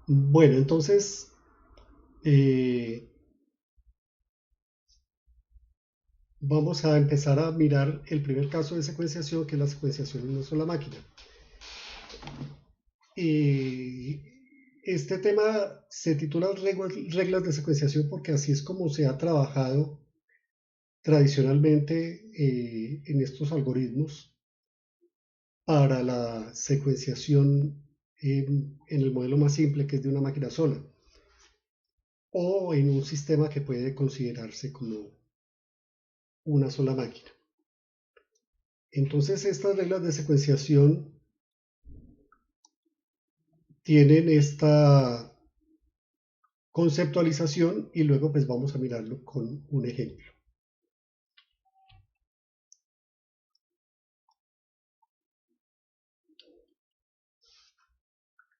Bueno, entonces eh, vamos a empezar a mirar el primer caso de secuenciación, que es la secuenciación en una sola máquina. Eh, este tema se titula reglas de secuenciación porque así es como se ha trabajado tradicionalmente en estos algoritmos para la secuenciación en el modelo más simple, que es de una máquina sola, o en un sistema que puede considerarse como una sola máquina. Entonces, estas reglas de secuenciación tienen esta conceptualización y luego pues vamos a mirarlo con un ejemplo.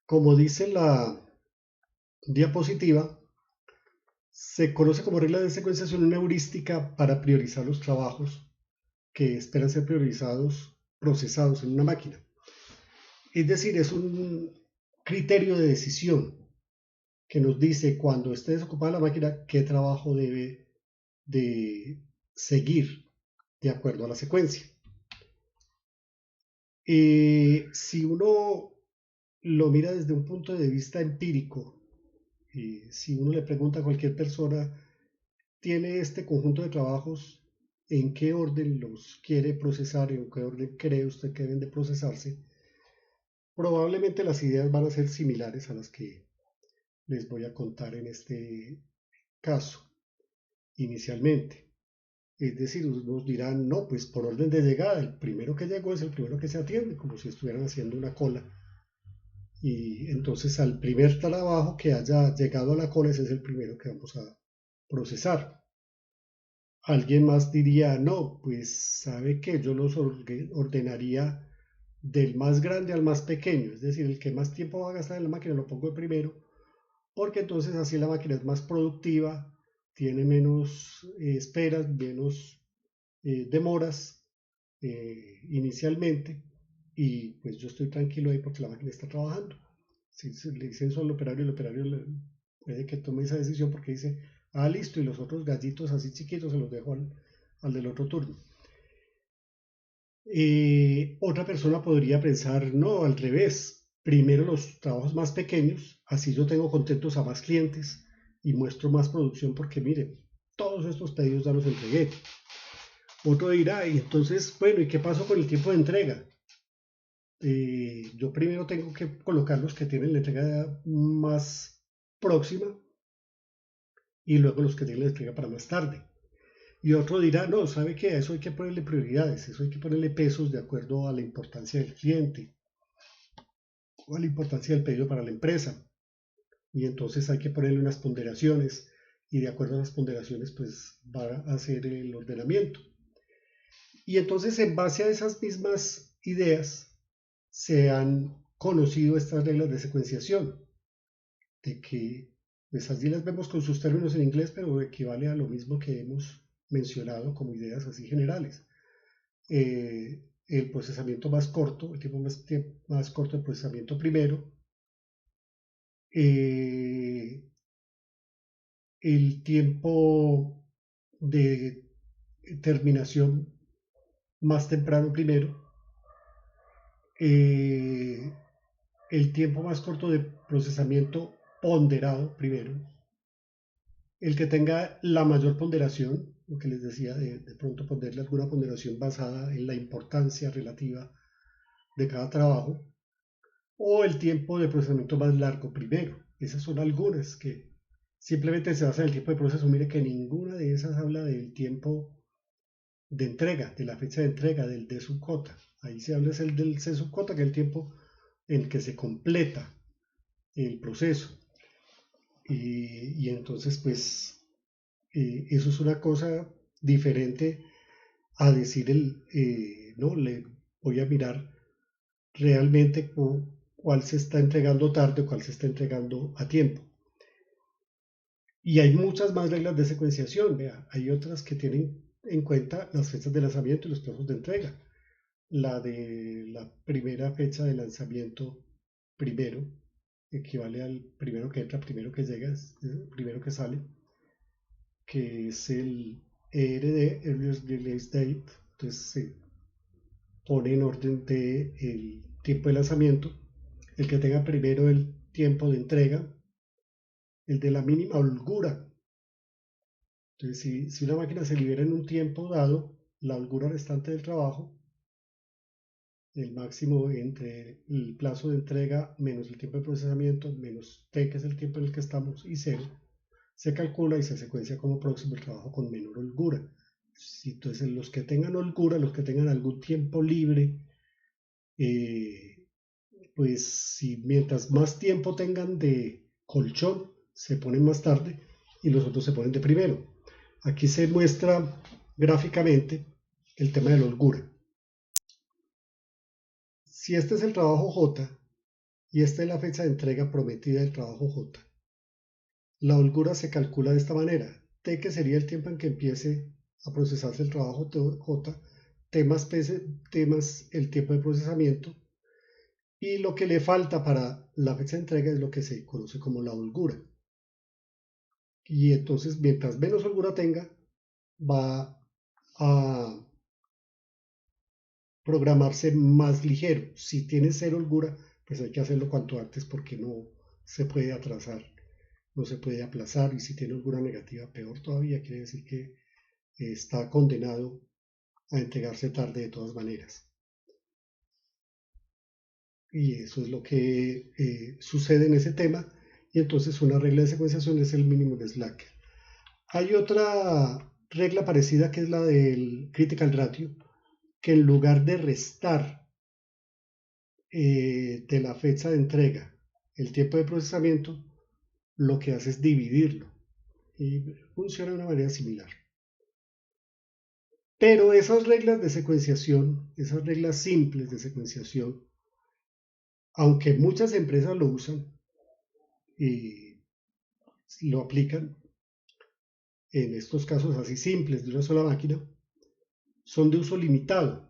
Como dice la diapositiva, se conoce como regla de secuenciación una heurística para priorizar los trabajos que esperan ser priorizados, procesados en una máquina. Es decir, es un criterio de decisión que nos dice cuando esté desocupada la máquina qué trabajo debe de seguir de acuerdo a la secuencia. Si uno lo mira desde un punto de vista empírico, si uno le pregunta a cualquier persona, ¿tiene este conjunto de trabajos? ¿En qué orden los quiere procesar? ¿En qué orden cree usted que deben de procesarse? Probablemente las ideas van a ser similares a las que les voy a contar en este caso inicialmente. Es decir, nos dirán, no, pues por orden de llegada, el primero que llegó es el primero que se atiende, como si estuvieran haciendo una cola. Y entonces al primer trabajo que haya llegado a la cola, ese es el primero que vamos a procesar. Alguien más diría, no, pues sabe que yo los ordenaría del más grande al más pequeño, es decir, el que más tiempo va a gastar en la máquina lo pongo de primero, porque entonces así la máquina es más productiva, tiene menos esperas, menos demoras inicialmente, y pues yo estoy tranquilo ahí porque la máquina está trabajando. Si le dicen eso al operario, puede que tome esa decisión porque dice, ah, listo, y los otros gallitos así chiquitos se los dejo al del otro turno. Otra persona podría pensar, no, al revés, primero los trabajos más pequeños, así yo tengo contentos a más clientes y muestro más producción porque mire, todos estos pedidos ya los entregué. Otro dirá, y entonces, bueno, ¿y qué pasó con el tiempo de entrega? Yo primero tengo que colocar los que tienen la entrega más próxima y luego los que tienen la entrega para más tarde. Y otro dirá, no, ¿sabe qué? A eso hay que ponerle prioridades, eso hay que ponerle pesos de acuerdo a la importancia del cliente o a la importancia del pedido para la empresa. Y entonces hay que ponerle unas ponderaciones y de acuerdo a las ponderaciones pues va a hacer el ordenamiento. Y entonces en base a esas mismas ideas se han conocido estas reglas de secuenciación, de que pues allí las vemos con sus términos en inglés, pero equivale a lo mismo que hemos mencionado como ideas así generales. El procesamiento más corto, el tiempo más corto de procesamiento primero, eh, el tiempo de terminación más temprano primero, eh, el tiempo más corto de procesamiento ponderado primero, el que tenga la mayor ponderación, lo que les decía, de pronto ponerle alguna ponderación basada en la importancia relativa de cada trabajo, o el tiempo de procesamiento más largo primero. Esas son algunas que simplemente se basan en el tiempo de proceso. Mire que ninguna de esas habla del tiempo de entrega, de la fecha de entrega, del de subcota. Ahí se habla es el del C subcota, que es el tiempo en que se completa el proceso. Y entonces, pues, eso es una cosa diferente a decir no, le voy a mirar realmente cuál se está entregando tarde o cuál se está entregando a tiempo. Y hay muchas más reglas de secuenciación, vea, hay otras que tienen en cuenta las fechas de lanzamiento y los plazos de entrega. La de la primera fecha de lanzamiento primero equivale al primero que entra, primero que llega, primero que sale, que es el ERD, Earliest Release Date. Entonces se pone en orden de el tiempo de lanzamiento, el que tenga primero el tiempo de entrega, el de la mínima holgura. Entonces, si una máquina se libera en un tiempo dado, la holgura restante del trabajo, el máximo entre el plazo de entrega menos el tiempo de procesamiento, menos t, que es el tiempo en el que estamos, y 0, se calcula y se secuencia como próximo el trabajo con menor holgura. Entonces, los que tengan holgura, los que tengan algún tiempo libre, pues si mientras más tiempo tengan de colchón, se ponen más tarde y los otros se ponen de primero. Aquí se muestra gráficamente el tema de la holgura. Si este es el trabajo J y esta es la fecha de entrega prometida del trabajo J, la holgura se calcula de esta manera. T, que sería el tiempo en que empiece a procesarse el trabajo J, T más el tiempo de procesamiento, y lo que le falta para la fecha de entrega es lo que se conoce como la holgura. Y entonces, mientras menos holgura tenga, va a programarse más ligero. Si tiene cero holgura, pues hay que hacerlo cuanto antes porque no se puede atrasar, no se puede aplazar. Y si tiene holgura negativa, peor todavía, quiere decir que está condenado a entregarse tarde de todas maneras. Y eso es lo que sucede en ese tema. Y entonces una regla de secuenciación es el mínimo de slack. Hay otra regla parecida que es la del critical ratio, que en lugar de restar de la fecha de entrega el tiempo de procesamiento, lo que hace es dividirlo y funciona de una manera similar. Pero esas reglas de secuenciación, esas reglas simples de secuenciación, aunque muchas empresas lo usan y lo aplican en estos casos así simples de una sola máquina, son de uso limitado.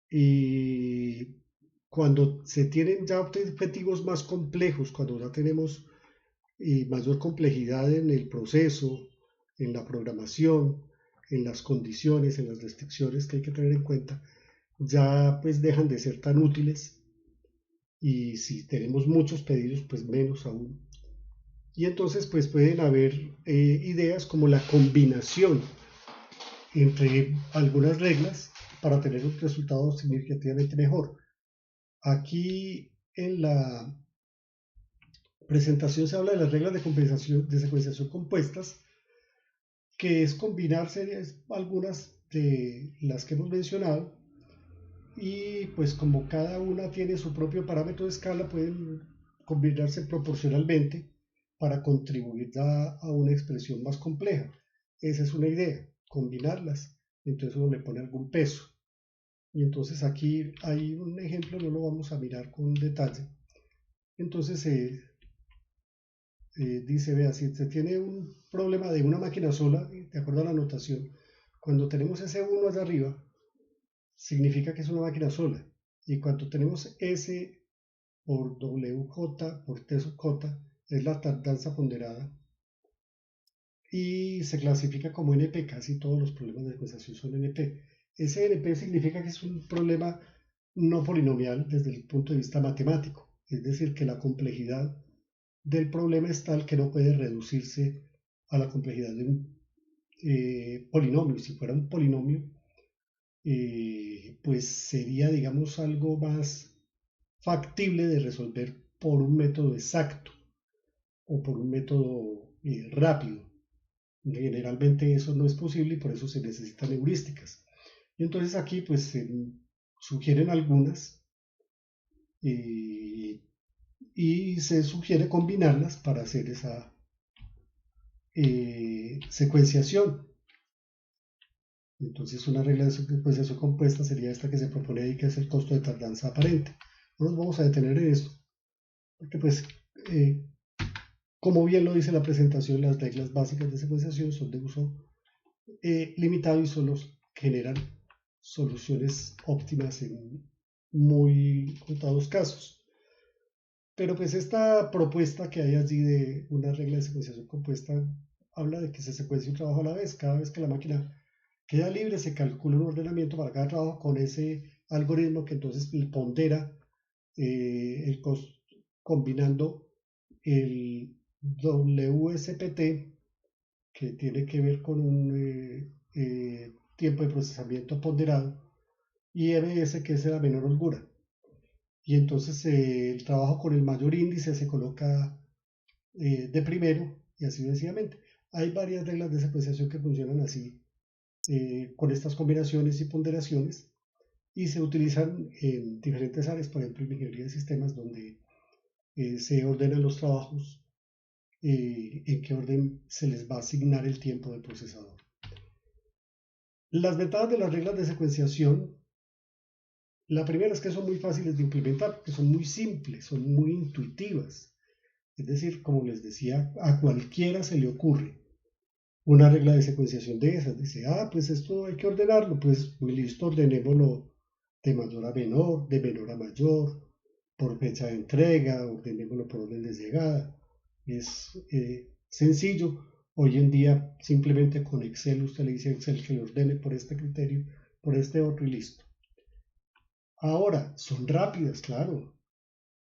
Y cuando se tienen ya objetivos más complejos, cuando ya tenemos mayor complejidad en el proceso, en la programación, en las condiciones, en las restricciones que hay que tener en cuenta, ya pues dejan de ser tan útiles y si tenemos muchos pedidos, pues menos aún. Y entonces pues pueden haber ideas como la combinación entre algunas reglas para tener un resultado significativamente mejor. Aquí en la presentación se habla de las reglas de compensación de secuenciación compuestas, que es combinar series, algunas de las que hemos mencionado, y pues como cada una tiene su propio parámetro de escala, pueden combinarse proporcionalmente para contribuir a una expresión más compleja. Esa es una idea, combinarlas. Entonces uno le pone algún peso. Y entonces aquí hay un ejemplo, no lo vamos a mirar con detalle. Entonces dice, vea, si se tiene un problema de una máquina sola, de acuerdo a la notación, cuando tenemos ese 1 allá arriba, significa que es una máquina sola. Y cuando tenemos S por WJ por T sub J, es la tardanza ponderada. Y se clasifica como NP, casi todos los problemas de secuenciación son NP. Ese NP significa que es un problema no polinomial desde el punto de vista matemático, es decir, que la complejidad del problema es tal que no puede reducirse a la complejidad de un polinomio. Si fuera un polinomio, pues sería, digamos, algo más factible de resolver por un método exacto o por un método rápido. Generalmente eso no es posible y por eso se necesitan heurísticas. Y entonces aquí pues se sugieren algunas y se sugiere combinarlas para hacer esa secuenciación. Entonces una regla de secuenciación compuesta sería esta que se propone ahí, que es el costo de tardanza aparente. No nos vamos a detener en esto, porque pues, como bien lo dice la presentación, las reglas básicas de secuenciación son de uso limitado y solo generan soluciones óptimas en muy contados casos. Pero pues esta propuesta que hay allí de una regla de secuenciación compuesta habla de que se secuencia un trabajo a la vez. Cada vez que la máquina queda libre, se calcula un ordenamiento para cada trabajo con ese algoritmo que entonces pondera el costo combinando el WSPT, que tiene que ver con un tiempo de procesamiento ponderado, y MS, que es la menor holgura. Y entonces el trabajo con el mayor índice se coloca de primero y así sucesivamente. Hay varias reglas de secuenciación que funcionan así, con estas combinaciones y ponderaciones, y se utilizan en diferentes áreas, por ejemplo, en ingeniería de sistemas, donde se ordenan los trabajos, en qué orden se les va a asignar el tiempo del procesador. Las ventajas de las reglas de secuenciación, la primera es que son muy fáciles de implementar, que son muy simples, son muy intuitivas. Es decir, como les decía, a cualquiera se le ocurre una regla de secuenciación de esas. Dice, pues esto hay que ordenarlo, pues muy listo, ordenémoslo de mayor a menor, de menor a mayor, por fecha de entrega, ordenémoslo por orden de llegada. Es sencillo. Hoy en día simplemente con Excel usted le dice a Excel que le ordene por este criterio, por este otro y listo. Ahora, son rápidas, claro,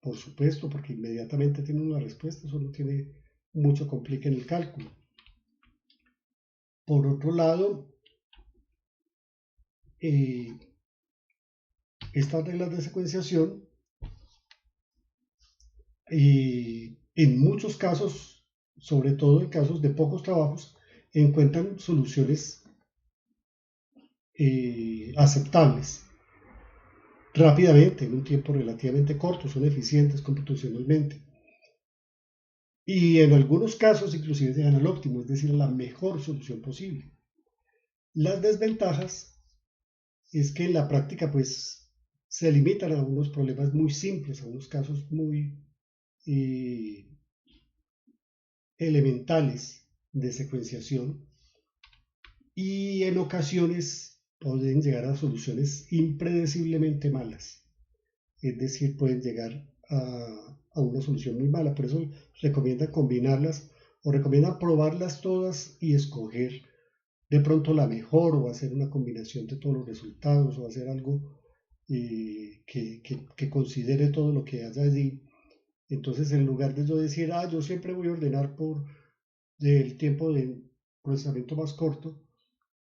por supuesto, porque inmediatamente tienen una respuesta, eso no tiene mucho complique en el cálculo. Por otro lado, eh, estas reglas de secuenciación, en muchos casos, sobre todo en casos de pocos trabajos, encuentran soluciones aceptables rápidamente, en un tiempo relativamente corto, son eficientes computacionalmente. Y en algunos casos inclusive llegan al óptimo, es decir, la mejor solución posible. Las desventajas es que en la práctica pues se limitan a unos problemas muy simples, a unos casos muy eh, elementales de secuenciación, y en ocasiones pueden llegar a soluciones impredeciblemente malas, es decir, pueden llegar a una solución muy mala. Por eso recomienda combinarlas o recomienda probarlas todas y escoger de pronto la mejor, o hacer una combinación de todos los resultados, o hacer algo que considere todo lo que haya allí. Entonces, en lugar de yo decir, yo siempre voy a ordenar por el tiempo de procesamiento más corto,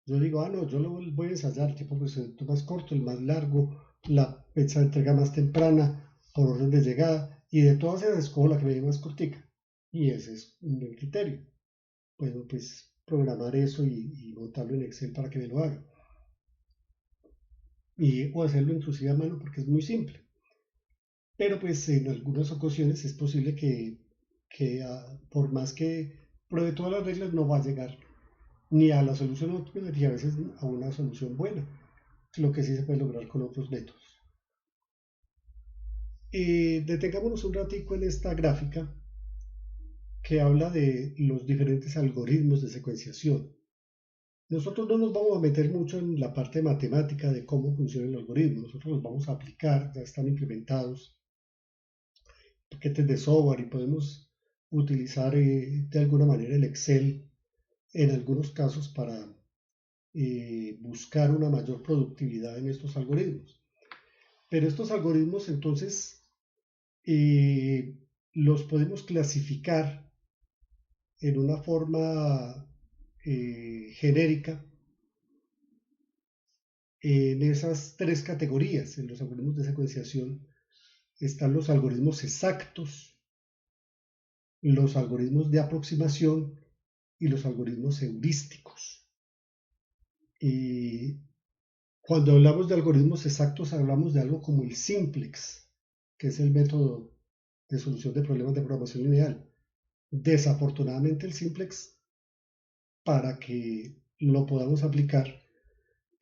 yo digo, no, yo lo voy a ensayar, el tiempo de procesamiento más corto, el más largo, la fecha de entrega más temprana, por orden de llegada, y de todas esas escojo la que me dé más cortica. Y ese es un buen criterio. Puedo pues programar eso y montarlo en Excel para que me lo haga. O hacerlo inclusive a mano porque es muy simple. Pero pues en algunas ocasiones es posible que por más que pruebe todas las reglas no va a llegar ni a la solución óptima ni a veces a una solución buena, lo que sí se puede lograr con otros métodos. Detengámonos un ratico en esta gráfica que habla de los diferentes algoritmos de secuenciación. Nosotros no nos vamos a meter mucho en la parte matemática de cómo funciona el algoritmo, nosotros los vamos a aplicar, ya están implementados paquetes de software y podemos utilizar de alguna manera el Excel en algunos casos para buscar una mayor productividad en estos algoritmos. Pero estos algoritmos entonces los podemos clasificar en una forma genérica en esas tres categorías. En los algoritmos de secuenciación están los algoritmos exactos, los algoritmos de aproximación y los algoritmos heurísticos. Y cuando hablamos de algoritmos exactos, hablamos de algo como el simplex, que es el método de solución de problemas de programación lineal. Desafortunadamente, el simplex, para que lo podamos aplicar,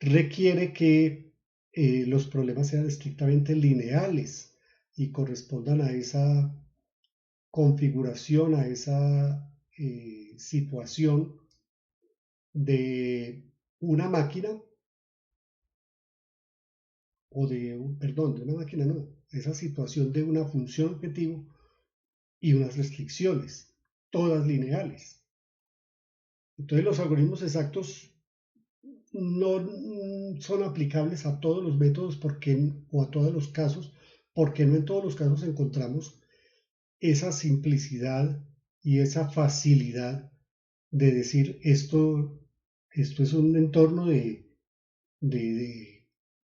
requiere que los problemas sean estrictamente lineales y correspondan a esa configuración, a esa situación de una máquina, perdón, de una máquina no, esa situación de una función objetivo y unas restricciones, todas lineales. Entonces los algoritmos exactos no son aplicables a todos los métodos o a todos los casos, porque no en todos los casos encontramos esa simplicidad y esa facilidad de decir esto es un entorno de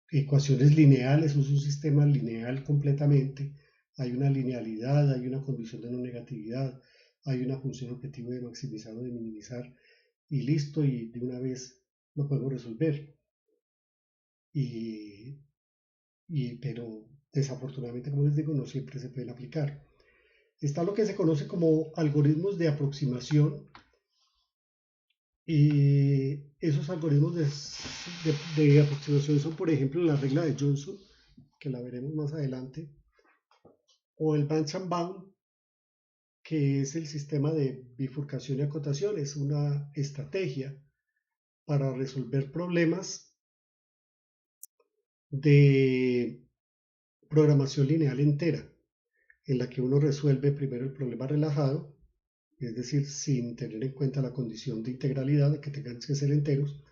ecuaciones lineales, es un sistema lineal completamente, hay una linealidad, hay una condición de no negatividad, hay una función objetivo de maximizar o de minimizar y listo, y de una vez lo podemos resolver. Y, pero desafortunadamente, como les digo, no siempre se pueden aplicar. Está lo que se conoce como algoritmos de aproximación. Y esos algoritmos de aproximación son, por ejemplo, la regla de Johnson, que la veremos más adelante, o el Banch and Bound, que es el sistema de bifurcación y acotación. Es una estrategia para resolver problemas de programación lineal entera, en la que uno resuelve primero el problema relajado, es decir, sin tener en cuenta la condición de integralidad, de que tengan que ser enteros,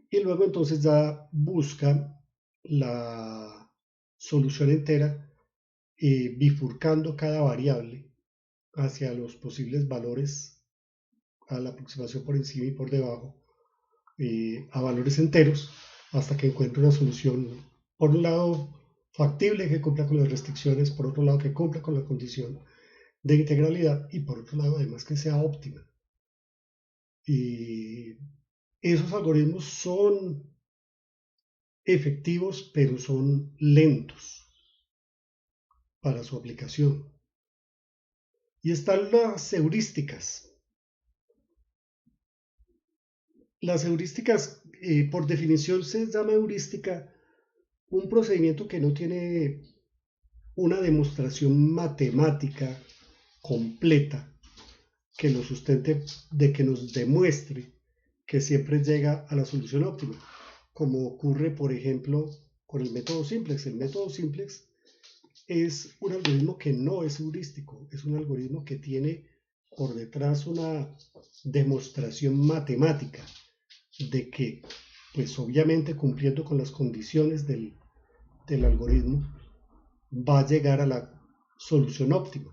y luego entonces ya busca la solución entera, bifurcando cada variable hacia los posibles valores a la aproximación por encima y por debajo, a valores enteros, hasta que encuentre una solución, por un lado, factible, que cumpla con las restricciones, por otro lado, que cumpla con la condición de integralidad, y por otro lado, además, que sea óptima. Y esos algoritmos son efectivos, pero son lentos para su aplicación. Y están las heurísticas. Las heurísticas, por definición, se llama heurística un procedimiento que no tiene una demostración matemática completa que lo sustente, de que nos demuestre que siempre llega a la solución óptima, como ocurre, por ejemplo, con el método simplex. El método simplex es un algoritmo que no es heurístico, es un algoritmo que tiene por detrás una demostración matemática de que, pues obviamente cumpliendo con las condiciones del algoritmo, va a llegar a la solución óptima.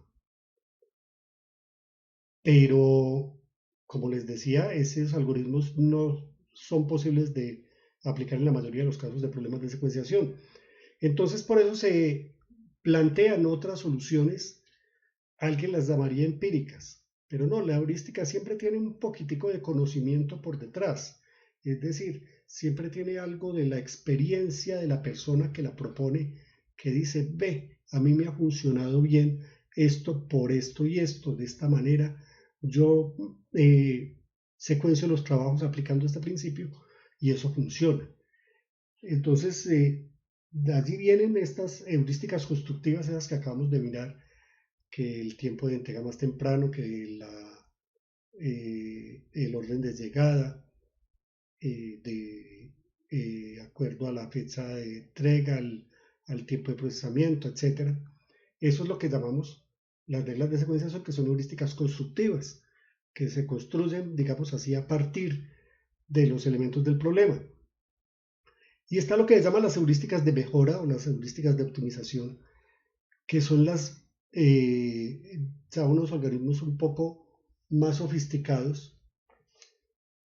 Pero, como les decía, esos algoritmos no son posibles de aplicar en la mayoría de los casos de problemas de secuenciación. Entonces, por eso se plantean otras soluciones. Alguien las llamaría empíricas, pero no, la heurística siempre tiene un poquitico de conocimiento por detrás, es decir, siempre tiene algo de la experiencia de la persona que la propone, que dice, ve, a mí me ha funcionado bien esto por esto y esto, de esta manera, yo secuencio los trabajos aplicando este principio y eso funciona. Entonces, de allí vienen estas heurísticas constructivas, esas que acabamos de mirar, que el tiempo de entrega más temprano, que el orden de llegada, de acuerdo a la fecha de entrega, al tiempo de procesamiento, etc. Eso es lo que llamamos las reglas de secuenciación, que son heurísticas constructivas, que se construyen, digamos así, a partir de los elementos del problema. Y está lo que se llama las heurísticas de mejora o las heurísticas de optimización, que son ya unos algoritmos un poco más sofisticados,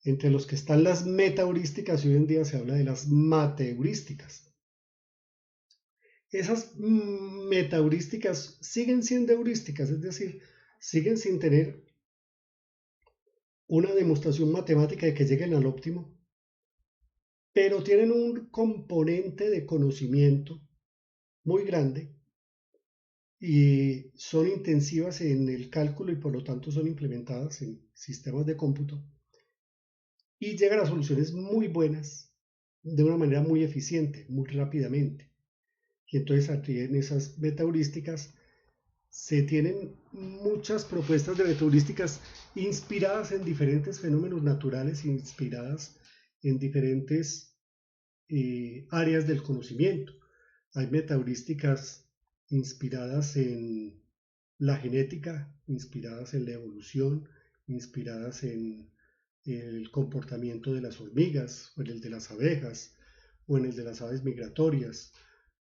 entre los que están las metaheurísticas, y hoy en día se habla de las mateheurísticas. Esas metaheurísticas siguen siendo heurísticas, es decir, siguen sin tener una demostración matemática de que lleguen al óptimo, pero tienen un componente de conocimiento muy grande y son intensivas en el cálculo y por lo tanto son implementadas en sistemas de cómputo y llegan a soluciones muy buenas de una manera muy eficiente, muy rápidamente. Y entonces aquí en esas metaheurísticas se tienen muchas propuestas de metaheurísticas inspiradas en diferentes fenómenos naturales, inspiradas en diferentes áreas del conocimiento. Hay metaheurísticas inspiradas la genética, inspiradas en la evolución, inspiradas en el comportamiento de las hormigas, o en el de las abejas, o en el de las aves migratorias,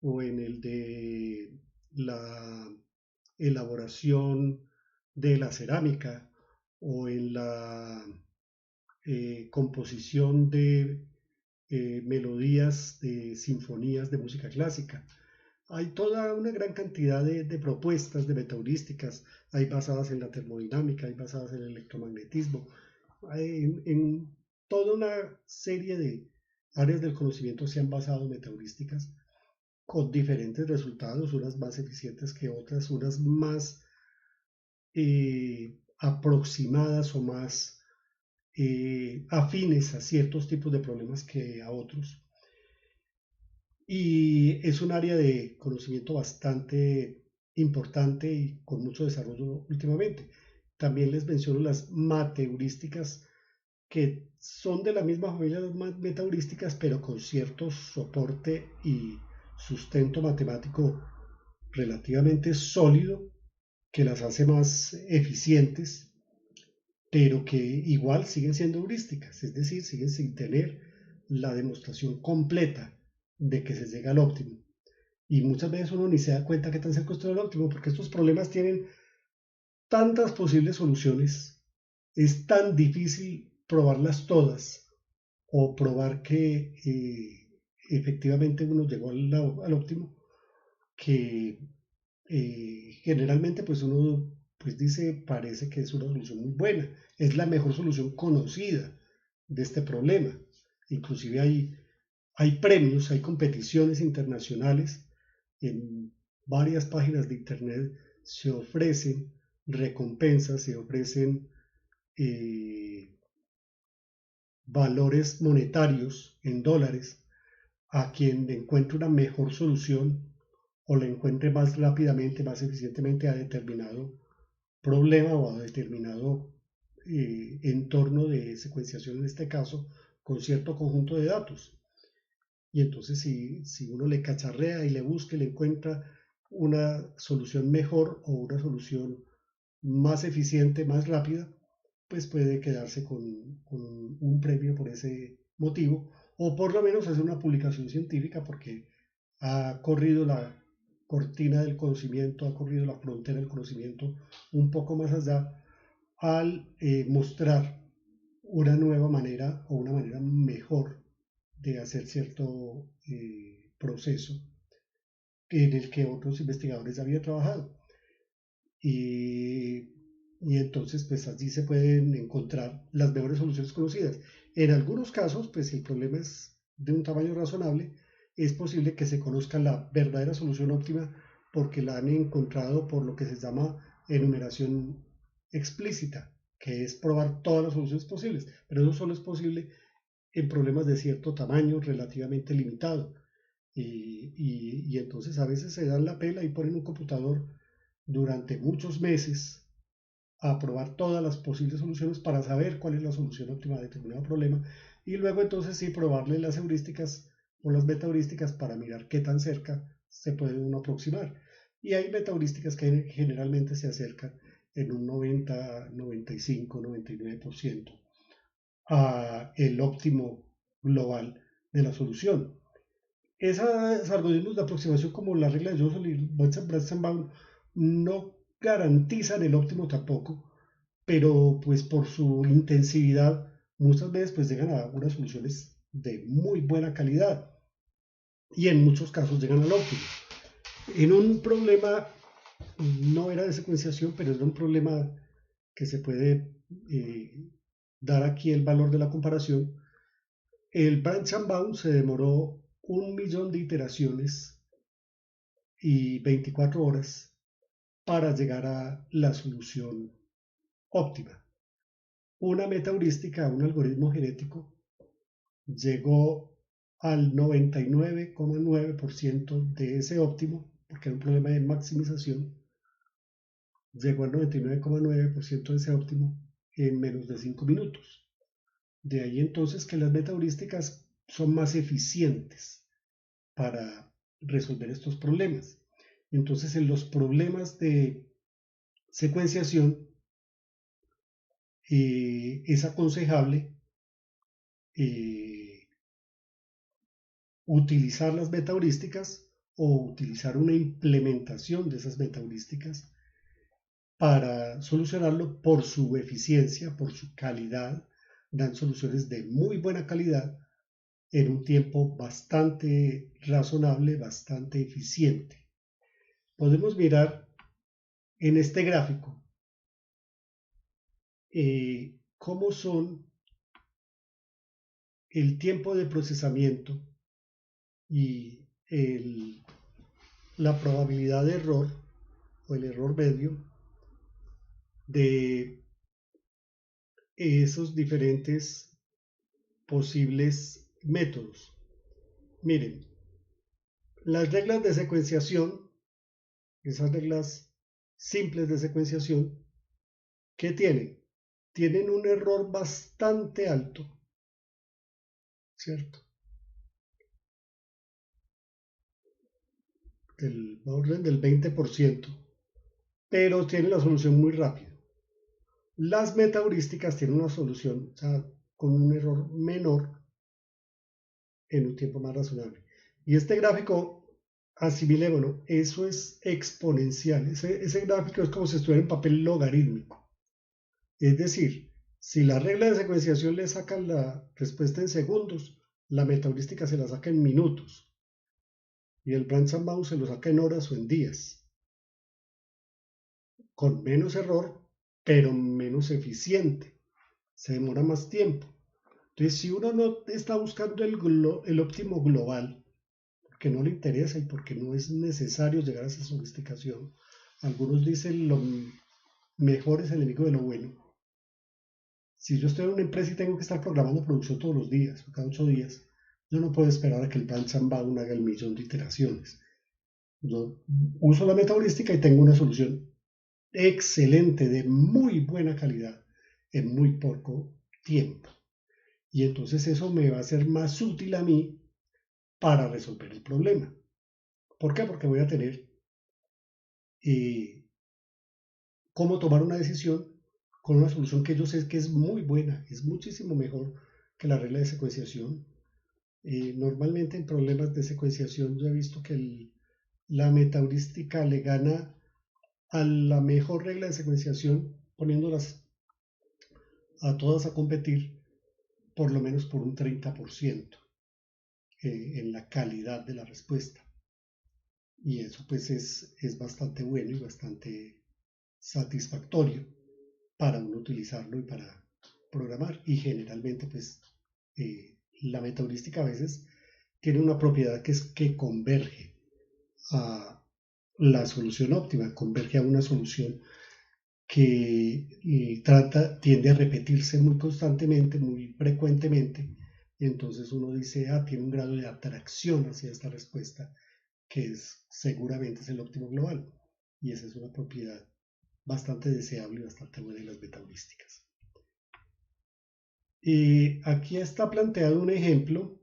o en el de la elaboración de la cerámica, o en la composición de melodías de sinfonías de música clásica. Hay toda una gran cantidad de propuestas de metaheurísticas, hay basadas en la termodinámica, hay basadas en el electromagnetismo, en toda una serie de áreas del conocimiento se han basado en metaheurísticas con diferentes resultados, unas más eficientes que otras, unas más aproximadas o más afines a ciertos tipos de problemas que a otros. Y es un área de conocimiento bastante importante y con mucho desarrollo últimamente. También les menciono las mateheurísticas, que son de la misma familia de las metaheurísticas, pero con cierto soporte y sustento matemático relativamente sólido que las hace más eficientes, pero que igual siguen siendo heurísticas, es decir, siguen sin tener la demostración completa de que se llega al óptimo. Y muchas veces uno ni se da cuenta que tan cerca está del óptimo, porque estos problemas tienen tantas posibles soluciones, es tan difícil probarlas todas o probar que efectivamente uno llegó al óptimo, que generalmente pues uno pues dice, parece que es una solución muy buena, es la mejor solución conocida de este problema. Inclusive hay premios, hay competiciones internacionales en varias páginas de internet, se ofrecen recompensas, se ofrecen eh, valores monetarios en dólares a quien encuentre una mejor solución o la encuentre más rápidamente, más eficientemente a determinado problema o a determinado entorno de secuenciación, en este caso, con cierto conjunto de datos. Y entonces si uno le cacharrea y le busca y le encuentra una solución mejor o una solución más eficiente, más rápida, pues puede quedarse con un premio por ese motivo, o por lo menos hacer una publicación científica porque ha corrido la cortina del conocimiento, ha corrido la frontera del conocimiento un poco más allá al mostrar una nueva manera o una manera mejor de hacer cierto proceso en el que otros investigadores ya habían trabajado. Y, y entonces, pues allí se pueden encontrar las mejores soluciones conocidas. En algunos casos, pues si el problema es de un tamaño razonable, es posible que se conozca la verdadera solución óptima porque la han encontrado por lo que se llama enumeración explícita, que es probar todas las soluciones posibles. Pero eso solo es posible en problemas de cierto tamaño relativamente limitado. Y entonces a veces se dan la pela y ponen un computador durante muchos meses a probar todas las posibles soluciones para saber cuál es la solución óptima a determinado problema y luego entonces sí probarle las heurísticas o las metaheurísticas para mirar qué tan cerca se puede uno aproximar. Y hay metaheurísticas que generalmente se acercan en un 90, 95, 99% a el óptimo global de la solución. Esos algoritmos de aproximación como la regla de Johnson y Weizenbaum no garantizan el óptimo tampoco, pero pues por su intensividad muchas veces pues llegan a unas soluciones de muy buena calidad y en muchos casos llegan al óptimo. En un problema, no era de secuenciación, pero era un problema que se puede dar aquí el valor de la comparación. El Branch and Bound se demoró 1 millón de iteraciones y 24 horas para llegar a la solución óptima. Una meta heurística, un algoritmo genético, llegó al 99,9% de ese óptimo, porque era un problema de maximización, llegó al 99,9% de ese óptimo en menos de 5 minutos. De ahí entonces que las meta heurísticas son más eficientes para resolver estos problemas. Entonces, en los problemas de secuenciación, es aconsejable utilizar las metaheurísticas o utilizar una implementación de esas metaheurísticas para solucionarlo por su eficiencia, por su calidad. Dan soluciones de muy buena calidad en un tiempo bastante razonable, bastante eficiente. Podemos mirar en este gráfico cómo son el tiempo de procesamiento y la probabilidad de error o el error medio de esos diferentes posibles métodos. Miren, las reglas de secuenciación, esas reglas simples de secuenciación, ¿qué tienen? Tienen un error bastante alto, ¿cierto? Del orden del 20%, pero tienen la solución muy rápido. Las metaheurísticas tienen una solución, o sea, con un error menor en un tiempo más razonable. Y este gráfico, asimilémoslo, eso es exponencial. Ese gráfico es como si estuviera en papel logarítmico. Es decir, si la regla de secuenciación le saca la respuesta en segundos, la metaheurística se la saca en minutos. Y el branch and bound se lo saca en horas o en días. Con menos error, pero menos eficiente. Se demora más tiempo. Entonces, si uno no está buscando el óptimo global, porque no le interesa y porque no es necesario llegar a esa sofisticación, algunos dicen lo mejor es el enemigo de lo bueno. Si yo estoy en una empresa y tengo que estar programando producción todos los días, o cada 8 días, yo no puedo esperar a que el plan Kanban haga el millón de iteraciones. Yo uso la metaheurística y tengo una solución excelente, de muy buena calidad, en muy poco tiempo. Y entonces eso me va a ser más útil a mí para resolver el problema. ¿Por qué? Porque voy a tener cómo tomar una decisión con una solución que yo sé que es muy buena, es muchísimo mejor que la regla de secuenciación. Normalmente en problemas de secuenciación yo he visto que la metaheurística le gana a la mejor regla de secuenciación poniéndolas a todas a competir por lo menos por un 30% en la calidad de la respuesta. Y eso pues es bastante bueno y bastante satisfactorio para uno utilizarlo y para programar. Y generalmente pues la metaheurística a veces tiene una propiedad que es que converge a la solución óptima, converge a una solución que tiende a repetirse muy constantemente, muy frecuentemente. Entonces uno dice, tiene un grado de atracción hacia esta respuesta, que seguramente es el óptimo global. Y esa es una propiedad bastante deseable y bastante buena de las metaheurísticas. Aquí está planteado un ejemplo.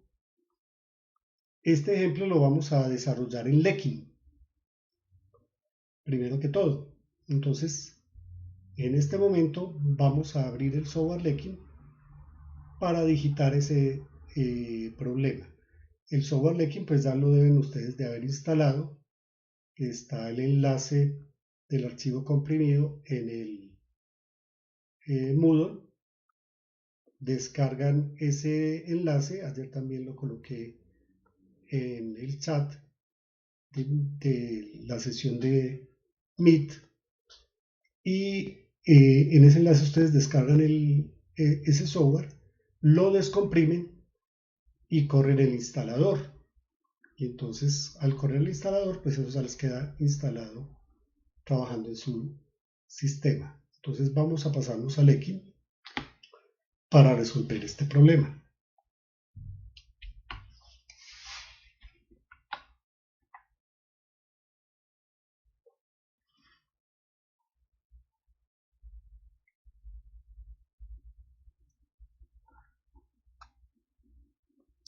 Este ejemplo lo vamos a desarrollar en Lekin, primero que todo. Entonces, en este momento vamos a abrir el software Lekin para digitar ese problema. El software Lekin pues ya lo deben ustedes de haber instalado. Está el enlace del archivo comprimido en el Moodle. Descargan ese enlace. Ayer también lo coloqué en el chat de la sesión de Meet. Y en ese enlace ustedes descargan ese software, lo descomprimen y corren el instalador. Y entonces al correr el instalador, pues eso ya les queda instalado trabajando en su sistema. Entonces vamos a pasarnos a Lekin para resolver este problema.